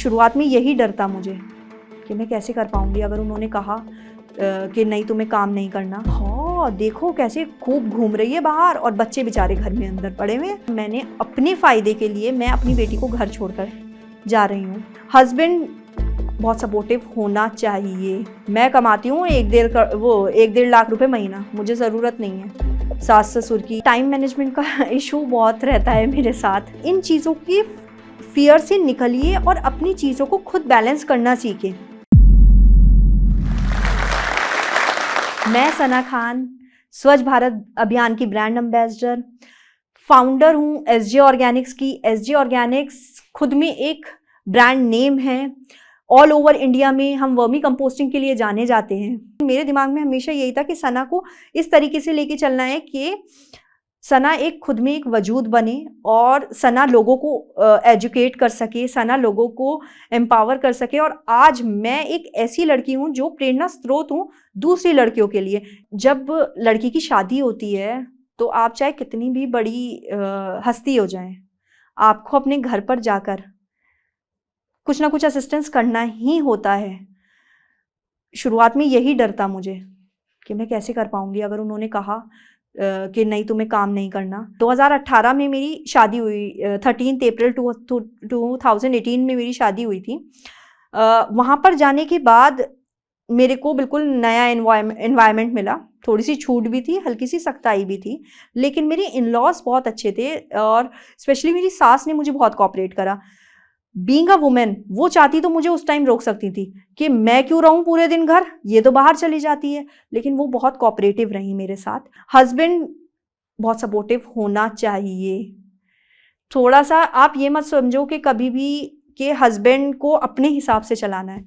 शुरुआत में यही डर था मुझे कि मैं कैसे कर पाऊंगी अगर उन्होंने कहा कि नहीं तुम्हें काम नहीं करना। हाँ देखो कैसे खूब घूम रही है बाहर और बच्चे बेचारे घर में अंदर पड़े हुए हैं। मैंने अपने फ़ायदे के लिए मैं अपनी बेटी को घर छोड़कर जा रही हूँ। हस्बैंड बहुत सपोर्टिव होना चाहिए। मैं कमाती हूँ 1-1.5 लाख रुपए महीना, मुझे ज़रूरत नहीं है सास ससुर की। टाइम मैनेजमेंट का इशू बहुत रहता है मेरे साथ। इन चीज़ों की फियर से निकलिए और अपनी चीज़ों को खुद बैलेंस करना सीखें। मैं सना खान स्वच्छ भारत अभियान की ब्रांड एम्बेसडर, फाउंडर हूँ एसजे ऑर्गेनिक्स की। एसजे ऑर्गेनिक्स खुद में एक ब्रांड नेम है। ऑल ओवर इंडिया में हम वर्मी कंपोस्टिंग के लिए जाने जाते हैं। मेरे दिमाग में हमेशा यही था कि सना को इस तरीके से लेके चलना है कि सना एक खुद में एक वजूद बने और सना लोगों को एजुकेट कर सके, सना लोगों को एम्पावर कर सके। और आज मैं एक ऐसी लड़की हूँ जो प्रेरणा स्रोत हूँ दूसरी लड़कियों के लिए। जब लड़की की शादी होती है तो आप चाहे कितनी भी बड़ी हस्ती हो जाए, आपको अपने घर पर जाकर कुछ ना कुछ असिस्टेंस करना ही होता है। शुरुआत में यही डर था मुझे कि मैं कैसे कर पाऊंगी अगर उन्होंने कहा कि नहीं तुम्हें काम नहीं करना। 2018 में मेरी शादी हुई, 13 अप्रैल 2018 में मेरी शादी हुई थी। वहाँ पर जाने के बाद मेरे को बिल्कुल नया एनवायरनमेंट मिला। थोड़ी सी छूट भी थी, हल्की सी सख्ताई भी थी, लेकिन मेरे इन-लॉज बहुत अच्छे थे और स्पेशली मेरी सास ने मुझे बहुत कोऑपरेट करा। बीइंग अ वुमेन वो चाहती तो मुझे उस टाइम रोक सकती थी कि मैं क्यों रहूं पूरे दिन घर, ये तो बाहर चली जाती है, लेकिन वो बहुत कोऑपरेटिव रही मेरे साथ। हस्बैंड बहुत सपोर्टिव होना चाहिए। थोड़ा सा आप ये मत समझो कि कभी भी कि हस्बैंड को अपने हिसाब से चलाना है।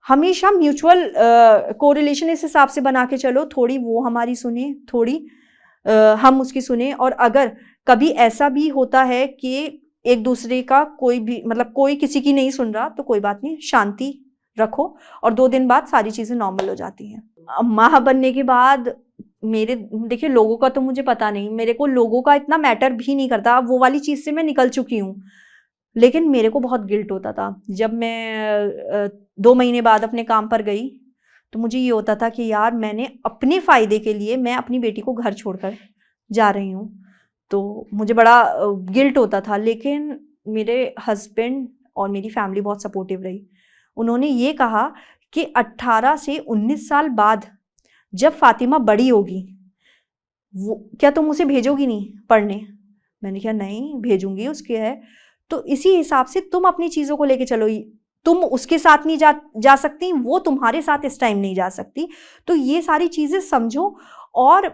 हमेशा म्यूचुअल कोरिलेशन इस हिसाब से बना के चलो, थोड़ी वो हमारी सुने, थोड़ी हम उसकी सुने। और अगर कभी ऐसा भी होता है कि एक दूसरे का कोई भी मतलब कोई किसी की नहीं सुन रहा तो कोई बात नहीं, शांति रखो और 2 दिन बाद सारी चीज़ें नॉर्मल हो जाती हैं। माँ बनने के बाद मेरे देखिए लोगों का तो मुझे पता नहीं, मेरे को लोगों का इतना मैटर भी नहीं करता, वो वाली चीज़ से मैं निकल चुकी हूँ। लेकिन मेरे को बहुत गिल्ट होता था जब मैं 2 महीने बाद अपने काम पर गई तो मुझे ये होता था कि यार मैंने अपने फ़ायदे के लिए मैं अपनी बेटी को घर छोड़कर जा रही हूँ, तो मुझे बड़ा गिल्ट होता था। लेकिन मेरे हस्बैंड और मेरी फैमिली बहुत सपोर्टिव रही। उन्होंने ये कहा कि 18 से 19 साल बाद जब फातिमा बड़ी होगी वो क्या तुम उसे भेजोगी नहीं पढ़ने? मैंने कहा नहीं भेजूंगी, उसके है तो इसी हिसाब से तुम अपनी चीज़ों को लेके चलो। तुम उसके साथ नहीं जा सकती, वो तुम्हारे साथ इस टाइम नहीं जा सकती। तो ये सारी चीज़ें समझो और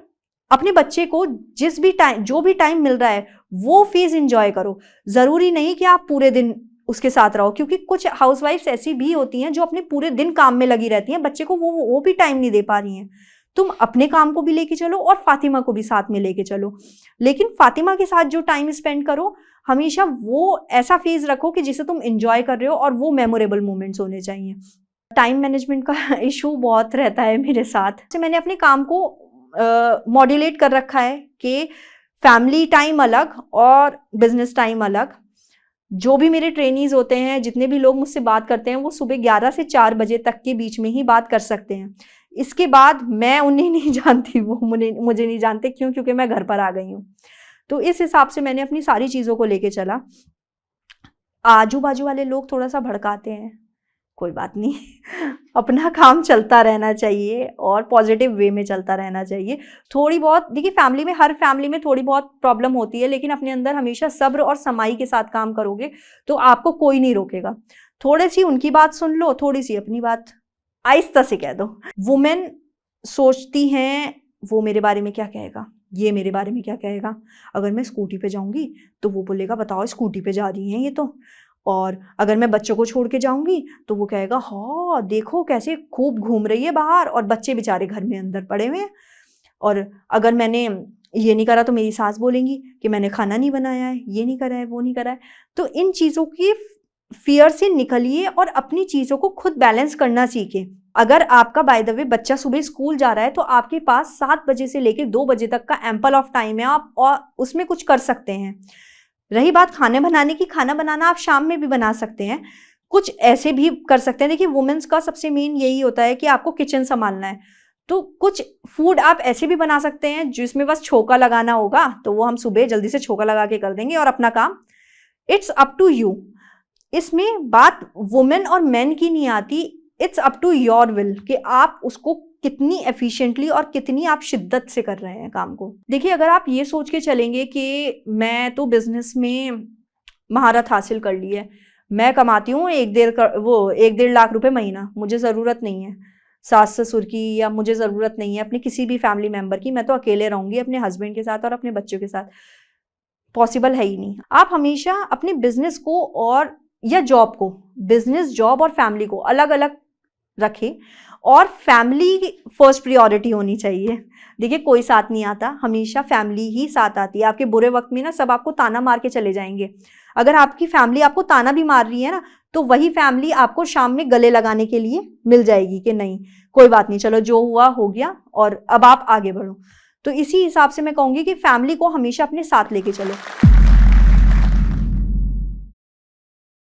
अपने बच्चे को जिस भी टाइम जो भी टाइम मिल रहा है वो फेज एंजॉय करो। ज़रूरी नहीं कि आप पूरे दिन उसके साथ रहो, क्योंकि कुछ हाउसवाइफ्स ऐसी भी होती हैं जो अपने पूरे दिन काम में लगी रहती हैं, बच्चे को वो भी टाइम नहीं दे पा रही हैं। तुम अपने काम को भी लेके चलो और फातिमा को भी साथ में लेके चलो, लेकिन फातिमा के साथ जो टाइम स्पेंड करो हमेशा वो ऐसा फेज रखो कि जिसे तुम एंजॉय कर रहे हो और वो मेमोरेबल मोमेंट्स होने चाहिए। टाइम मैनेजमेंट का इशू बहुत रहता है मेरे साथ। मैंने अपने काम को मॉड्यूलेट कर रखा है कि फैमिली टाइम अलग और बिजनेस टाइम अलग। जो भी मेरे ट्रेनीज होते हैं, जितने भी लोग मुझसे बात करते हैं, वो सुबह 11 से 4 बजे तक के बीच में ही बात कर सकते हैं। इसके बाद मैं उन्हें नहीं जानती, वो मुझे नहीं जानते। क्यों? क्योंकि मैं घर पर आ गई हूँ। तो इस हिसाब से मैंने अपनी सारी चीज़ों को लेके चला। आजू बाजू वाले लोग थोड़ा सा भड़काते हैं, कोई बात नहीं अपना काम चलता रहना चाहिए और पॉजिटिव वे में चलता रहना चाहिए। थोड़ी बहुत देखिए फैमिली में, हर फैमिली में थोड़ी बहुत प्रॉब्लम होती है, लेकिन अपने अंदर हमेशा सब्र और समाई के साथ काम करोगे तो आपको कोई नहीं रोकेगा। थोड़ी सी उनकी बात सुन लो, थोड़ी सी अपनी बात आहिस्ता से कह दो। वुमेन सोचती हैं वो मेरे बारे में क्या कहेगा, ये मेरे बारे में क्या कहेगा। अगर मैं स्कूटी पे जाऊंगी तो वो बोलेगा बताओ स्कूटी पे जा रही हैं ये तो। और अगर मैं बच्चों को छोड़ के जाऊंगी तो वो कहेगा हाँ देखो कैसे खूब घूम रही है बाहर और बच्चे बेचारे घर में अंदर पड़े हुए हैं। और अगर मैंने ये नहीं करा तो मेरी सास बोलेंगी कि मैंने खाना नहीं बनाया है, ये नहीं करा है, वो नहीं करा है। तो इन चीज़ों की फियर से निकलिए और अपनी चीज़ों को खुद बैलेंस करना सीखें। अगर आपका बाय द वे बच्चा सुबह स्कूल जा रहा है तो आपके पास 7 बजे से लेकर 2 बजे तक का एम्पल ऑफ टाइम है, आप और उसमें कुछ कर सकते हैं। रही बात खाने बनाने की, खाना बनाना आप शाम में भी बना सकते हैं। कुछ ऐसे भी कर सकते हैं। देखिए वुमेन्स का सबसे मेन यही होता है कि आपको किचन संभालना है, तो कुछ फूड आप ऐसे भी बना सकते हैं जिसमें बस छोका लगाना होगा, तो वो हम सुबह जल्दी से छोका लगा के कर देंगे और अपना काम। It's up to you. इसमें बात वुमेन और मेन की नहीं आती, it's up to your will कि आप उसको कितनी एफिशिएंटली और कितनी आप शिद्दत से कर रहे हैं काम को। देखिए अगर आप ये सोच के चलेंगे कि मैं तो बिजनेस में महारत हासिल कर ली है, मैं कमाती हूँ 1-1.5 लाख रुपए महीना, मुझे ज़रूरत नहीं है सास ससुर की, या मुझे ज़रूरत नहीं है अपने किसी भी फैमिली मेंबर की, मैं तो अकेले रहूंगी अपने हस्बैंड के साथ और अपने बच्चों के साथ, पॉसिबल है ही नहीं। आप हमेशा अपने बिजनेस को और या जॉब को, बिजनेस जॉब और फैमिली को अलग अलग रखें, और फैमिली फर्स्ट प्रायोरिटी होनी चाहिए। देखिए कोई साथ नहीं आता, हमेशा फैमिली ही साथ आती है। आपके बुरे वक्त में ना सब आपको ताना मार के चले जाएंगे, अगर आपकी फैमिली आपको ताना भी मार रही है ना, तो वही फैमिली आपको शाम में गले लगाने के लिए मिल जाएगी कि नहीं कोई बात नहीं, चलो जो हुआ हो गया और अब आप आगे बढ़ो। तो इसी हिसाब से मैं कहूँगी कि फैमिली को हमेशा अपने साथ लेके चलो।